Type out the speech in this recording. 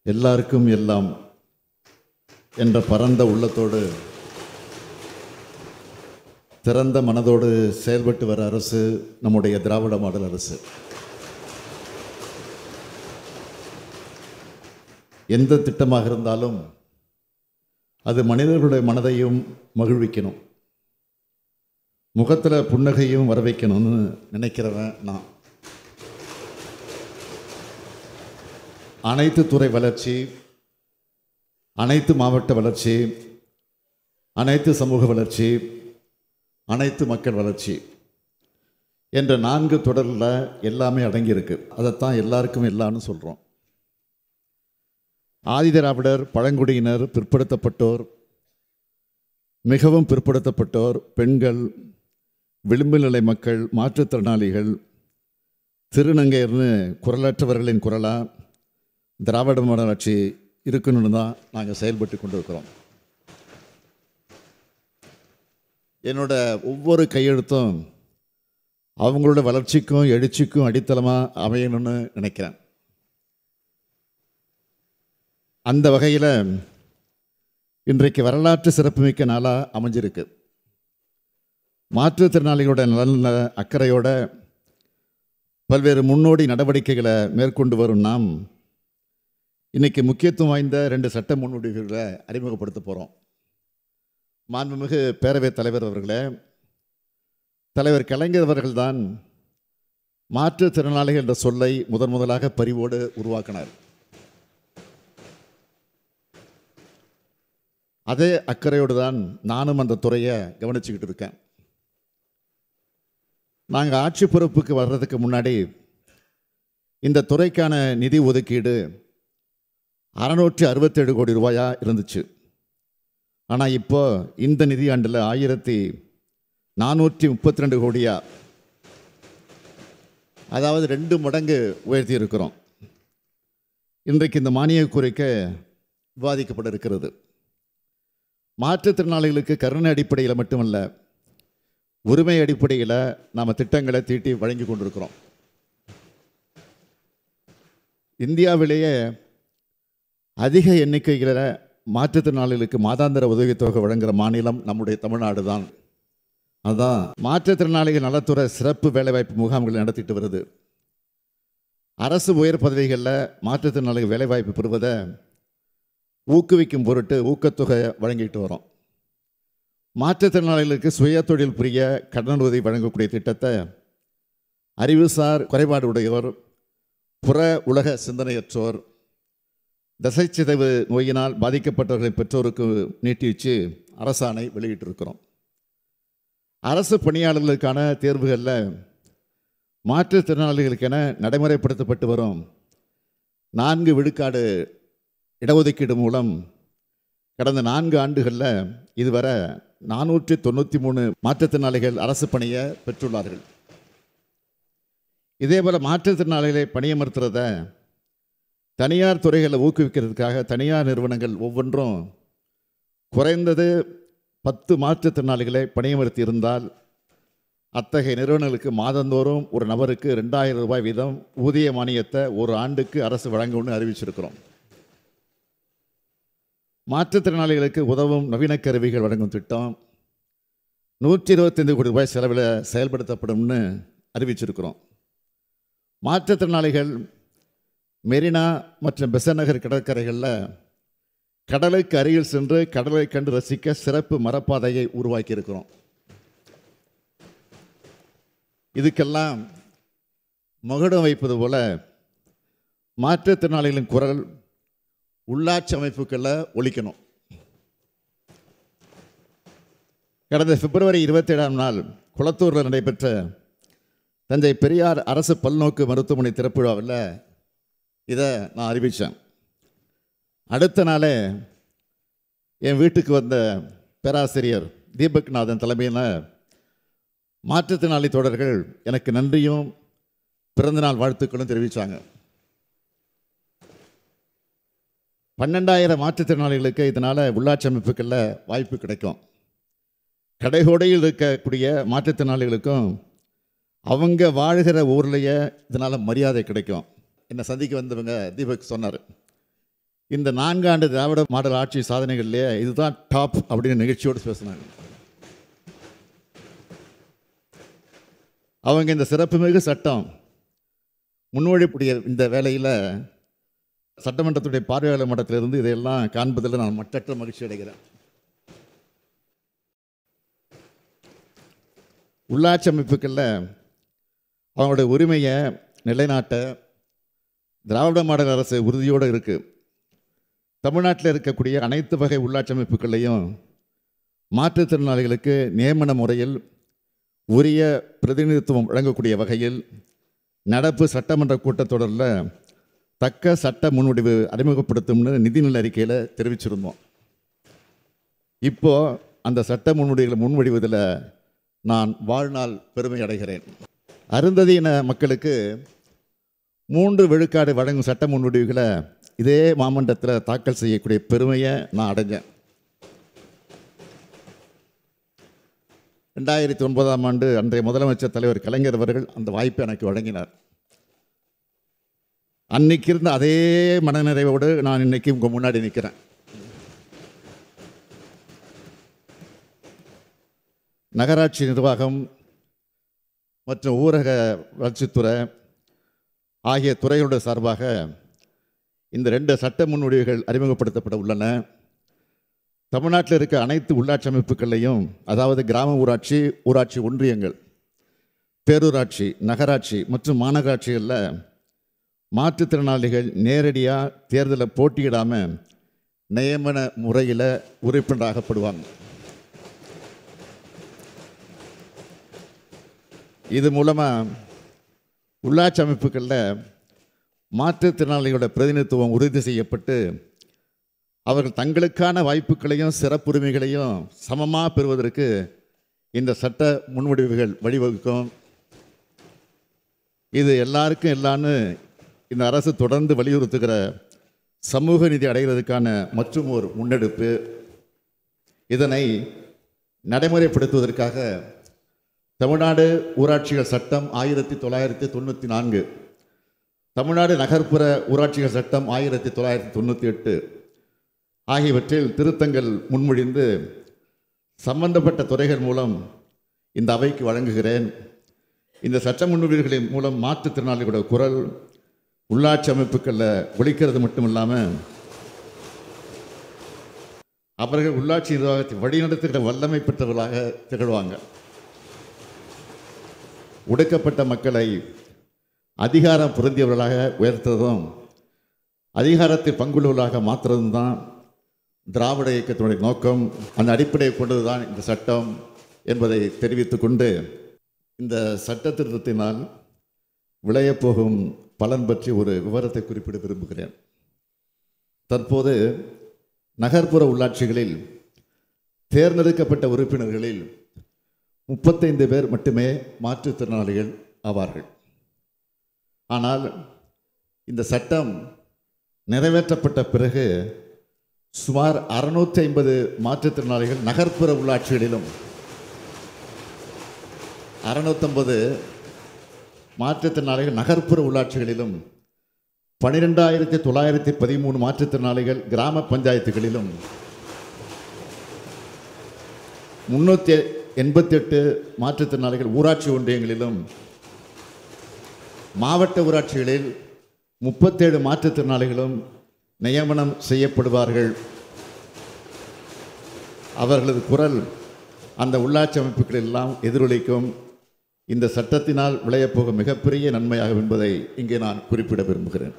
எல்லாருக்கும் எல்லாம் என்ற பரந்த உள்ளத்தோடு திறந்த மனதோடு செயல்பட்டு வர அரசு நம்முடைய திராவிட மாடல் அரசு. எந்த திட்டமாக இருந்தாலும் அது மனிதர்களுடைய மனதையும் மகிழ்விக்கணும், முகத்தில் புன்னகையும் வர வைக்கணும்னு நினைக்கிறவன் நான். அனைத்து துறை வளர்ச்சி, அனைத்து மாவட்ட வளர்ச்சி, அனைத்து சமூக வளர்ச்சி, அனைத்து மக்கள் வளர்ச்சி என்ற 4 தொடரில் எல்லாமே அடங்கியிருக்கு. அதைத்தான் எல்லாருக்கும் எல்லாம்னு சொல்கிறோம். ஆதிதிராவிடர், பழங்குடியினர், பிற்படுத்தப்பட்டோர், மிகவும் பிற்படுத்தப்பட்டோர், பெண்கள், விளிம்பு நிலை மக்கள், மாற்றுத்திறனாளிகள், திருநங்கையர்னு குரலற்றவர்களின் குரலாக திராவிட மாடல் ஆட்சி இருக்கணும்னு தான் நாங்கள் செயல்பட்டு கொண்டு இருக்கிறோம். என்னோட ஒவ்வொரு கையெழுத்தும் அவங்களோட வளர்ச்சிக்கும் எழுச்சிக்கும் அடித்தளமாக அமையணும்னு நினைக்கிறேன். அந்த வகையில் இன்றைக்கு வரலாற்று சிறப்புமிக்க நாளாக அமைஞ்சிருக்கு. மாற்றுத்திறனாளிகளோட நலன அக்கறையோட பல்வேறு முன்னோடி நடவடிக்கைகளை மேற்கொண்டு வரும் நாம் இன்றைக்கி முக்கியத்துவம் வாய்ந்த 2 சட்ட முன்வடிவுகளை அறிமுகப்படுத்த போகிறோம். மாண்புமிகு பேரவைத் தலைவர் அவர்களே, தலைவர் கலைஞர் அவர்கள்தான் மாற்றுத்திறனாளிகள் என்ற சொல்லை முதலாக பரிவோடு உருவாக்கினார். அதே அக்கறையோடு தான் நானும் அந்த துறையை கவனிச்சுக்கிட்டு இருக்கேன். நாங்கள் ஆட்சி பொறுப்புக்கு வர்றதுக்கு முன்னாடி இந்த துறைக்கான நிதி ஒதுக்கீடு 667 கோடி ரூபாயாக இருந்துச்சு. ஆனால் இப்போ இந்த நிதியாண்டில் 1432 கோடியா, அதாவது 2 மடங்கு உயர்த்தி இருக்கிறோம். இன்றைக்கு இந்த மானிய கோரிக்கை விவாதிக்கப்பட இருக்கிறது. மாற்றுத்திறனாளிகளுக்கு கருணை அடிப்படையில் மட்டுமல்ல, உரிமை அடிப்படையில் நாம் திட்டங்களை தீட்டி வழங்கி கொண்டிருக்கிறோம். இந்தியாவிலேயே அதிக எண்ணிக்கையில் மாற்றுத்திறனாளிகளுக்கு மாதாந்திர உதவித்தொகை வழங்குகிற மாநிலம் நம்முடைய தமிழ்நாடு தான். அதுதான் மாற்றுத்திறனாளிகள் நலத்துறை சிறப்பு வேலைவாய்ப்பு முகாம்களை நடத்திட்டு வருது. அரசு உயர் பதவிகளில் மாற்றுத்திறனாளிகள் வேலைவாய்ப்பு பெறுவதை ஊக்குவிக்கும் பொருட்டு ஊக்கத்தொகை வழங்கிட்டு வரோம். மாற்றுத்திறனாளிகளுக்கு சுய தொழில் புரிய கடனுதவி வழங்கக்கூடிய திட்டத்தை அறிவுசார் குறைபாடு உடையோர், புற உலக சிந்தனையற்றோர், தசைச்சிதைவு நோயினால் பாதிக்கப்பட்டவர்களின் பெற்றோருக்கு நீட்டி வச்சு அரசாணை வெளியிட்டிருக்கிறோம். அரசு பணியாளர்களுக்கான தேர்வுகளில் மாற்றுத்திறனாளிகளுக்கென நடைமுறைப்படுத்தப்பட்டு வரும் 4 விழுக்காடு இடஒதுக்கீடு மூலம் கடந்த 4 ஆண்டுகளில் இதுவரை 493 மாற்றுத்திறனாளிகள் அரசு பணியை பெற்றுள்ளார்கள். இதேபோல் மாற்றுத்திறனாளிகளை பணியமர்த்துறத தனியார் துறைகளை ஊக்குவிக்கிறதுக்காக தனியார் நிறுவனங்கள் ஒவ்வொன்றும் குறைந்தது 10 மாற்றுத்திறனாளிகளை பணியமர்த்தி இருந்தால் அத்தகைய நிறுவனங்களுக்கு மாதந்தோறும் ஒரு நபருக்கு 2000 ரூபாய் வீதம் ஊதிய மானியத்தை ஒரு ஆண்டுக்கு அரசு வழங்கும்னு அறிவிச்சிருக்கிறோம். மாற்றுத்திறனாளிகளுக்கு உதவும் நவீன கருவிகள் வழங்கும் திட்டம் 125 கோடி ரூபாய் செலவில் செயல்படுத்தப்படும்னு அறிவிச்சிருக்கிறோம். மாற்றுத்திறனாளிகள் மெரினா மற்றும் பெசன்ட் நகர் கடற்கரைகளில் கடலுக்கு அருகில் சென்று கடலை கண்டு ரசிக்க சிறப்பு மரப்பாதையை உருவாக்கி இருக்கிறோம். இதுக்கெல்லாம் மகுடம் வைப்பது போல மாற்றுத்திறனாளிகளின் குரல் உள்ளாட்சி அமைப்புகளில் ஒலிக்கணும். கடந்த பிப்ரவரி 27ஆம் நாள் குளத்தூரில் நடைபெற்ற தஞ்சை பெரியார் அரசு பல்நோக்கு மருத்துவமனை திறப்பு விழாவில் இதை நான் அறிவித்தேன். அடுத்த நாளே என் வீட்டுக்கு வந்த பேராசிரியர் தீபக்நாதன் தலைமையில் மாற்றுத்திறனாளி தோழர்கள் எனக்கு நன்றியும் பிறந்தநாள் வாழ்த்துக்களும் தெரிவித்தாங்க. 12,000 மாற்றுத்திறனாளிகளுக்கு இதனால் உள்ளாட்சி அமைப்புகளில் வாய்ப்பு கிடைக்கும். கடைகோடையில் இருக்கக்கூடிய மாற்றுத்திறனாளிகளுக்கும் அவங்க வாழ்கிற ஊர்லேயே இதனால் மரியாதை கிடைக்கும். என்னை சந்திக்க வந்தவங்க தீபக் சொன்னார், இந்த 4 ஆண்டு திராவிட மாடல் ஆட்சி சாதனைகள்லேயே இதுதான் டாப் அப்படின்னு நிகழ்ச்சியோடு பேசினாங்க. அவங்க இந்த சிறப்புமிகு சட்டம் முன்மொழியக்கூடிய இந்த வேளையில் சட்டமன்றத்துடைய பார்வையாளர் மன்றத்திலிருந்து இதையெல்லாம் காண்பதில் நான் மற்றற்ற மகிழ்ச்சி அடைகிறேன். உள்ளாட்சி அமைப்புகளில் அவங்களுடைய உரிமையை நிலைநாட்ட திராவிட மாடல் அரசு உறுதியோடு இருக்குது. தமிழ்நாட்டில் இருக்கக்கூடிய அனைத்து வகை உள்ளாட்சி அமைப்புகளையும் மாற்றுத்திறனாளிகளுக்கு நியமன முறையில் உரிய பிரதிநிதித்துவம் வழங்கக்கூடிய வகையில் நடப்பு சட்டமன்ற கூட்டத்தொடரில் தக்க சட்ட முன்வடிவு அறிமுகப்படுத்தும்னு நிதிநிலை அறிக்கையில் தெரிவிச்சிருந்தோம். இப்போது அந்த சட்ட முன்வடிவுகளை முன்வடிவதில் நான் வாழ்நாள் பெருமை அடைகிறேன். அருந்ததியின மக்களுக்கு 3 விழுக்காடு வழங்கும் சட்ட முன்வடிவுகளை இதே மாமன்றத்தில் தாக்கல் செய்யக்கூடிய பெருமையை நான் அடைஞ்சேன். 2009ஆம் ஆண்டு அன்றைய முதலமைச்சர் தலைவர் கலைஞர் அவர்கள் அந்த வாய்ப்பை எனக்கு வழங்கினார். அன்னைக்கு இருந்த அதே மனநிறைவோடு நான் இன்னைக்கு உங்கள் முன்னாடி நிற்கிறேன். நகராட்சி நிர்வாகம் மற்றும் ஊரக வளர்ச்சித்துறை ஆகிய துறைகளுடைய சார்பாக இந்த 2 சட்ட முன்வடிவுகள் அறிமுகப்படுத்தப்பட உள்ளன. தமிழ்நாட்டில் இருக்க அனைத்து உள்ளாட்சி அமைப்புகளையும், அதாவது கிராம ஊராட்சி, ஊராட்சி ஒன்றியங்கள், பேரூராட்சி, நகராட்சி மற்றும் மாநகராட்சிகளில் மாற்றுத்திறனாளிகள் நேரடியாக தேர்தலில் போட்டியிடாமல் நியமன முறையில் உறுப்பினராகப்படுவாங்க. இது மூலமாக உள்ளாட்சி அமைப்புகளில் மாற்றுத்திறனாளிகளோட பிரதிநிதித்துவம் உறுதி செய்யப்பட்டு அவர்கள் தங்களுக்கான வாய்ப்புகளையும் சிறப்புரிமைகளையும் சமமாக பெறுவதற்கு இந்த சட்ட முன்வடிவுகள் வழிவகுக்கும். இது எல்லாருக்கும் எல்லான்னு இந்த அரசு தொடர்ந்து வலியுறுத்துகிற சமூக நீதி அடைகிறதுக்கான மற்றும் ஒரு முன்னெடுப்பு. இதனை நடைமுறைப்படுத்துவதற்காக தமிழ்நாடு ஊராட்சிகள் சட்டம் 1994, தமிழ்நாடு நகர்ப்புற ஊராட்சிகள் சட்டம் 1998 ஆகியவற்றில் திருத்தங்கள் முன்மொழிந்து சம்பந்தப்பட்ட துறைகள் மூலம் இந்த அவைக்கு வழங்குகிறேன். இந்த சட்ட முன்வடிவுகளின் மூலம் மாற்றுத்திறனாளிகளோட குரல் உள்ளாட்சி அமைப்புகளில் ஒலிக்கிறது மட்டும் இல்லாமல் அவர்கள் உள்ளாட்சி நிர்வாகத்தை வழிநடத்துகிற வல்லமை பெற்றவர்களாக திகழ்வாங்க. ஒடுக்கப்பட்ட மக்களை அதிகாரம் பொருந்தியவர்களாக உயர்த்துவதும் அதிகாரத்தை பங்குள்ளவர்களாக மாற்றுறதும் தான் திராவிட இயக்கத்தினுடைய நோக்கம். அந்த அடிப்படையை கொண்டது தான் இந்த சட்டம் என்பதை தெரிவித்து கொண்டு இந்த சட்ட திருத்தத்தினால் விளையப்போகும் பலன் பற்றி ஒரு விவரத்தை குறிப்பிட விரும்புகிறேன். தற்போது நகர்ப்புற உள்ளாட்சிகளில் தேர்ந்தெடுக்கப்பட்ட உறுப்பினர்களில் 35 பேர் மட்டுமே மாற்றுத்திறனாளிகள் ஆவார்கள். ஆனால் இந்த சட்டம் நிறைவேற்றப்பட்ட பிறகு சுமார் 650 மாற்றுத்திறனாளிகள் நகர்ப்புற உள்ளாட்சிகளிலும் 650 மாற்றுத்திறனாளிகள் நகர்ப்புற உள்ளாட்சிகளிலும் 12,913 மாற்றுத்திறனாளிகள் கிராம பஞ்சாயத்துகளிலும் 388 மாற்றுத்திறனாளிகள் ஊராட்சி ஒன்றியங்களிலும் மாவட்ட ஊராட்சிகளில் 37 மாற்றுத்திறனாளிகளும் நியமனம் செய்யப்படுவார்கள். அவர்களது குரல் அந்த உள்ளாட்சி அமைப்புகளில் எல்லாம் எதிரொலிக்கும். இந்த சட்டத்தினால் விளையப்போகும் மிகப்பெரிய நன்மையாகும் என்பதை இங்கே நான் குறிப்பிட விரும்புகிறேன்.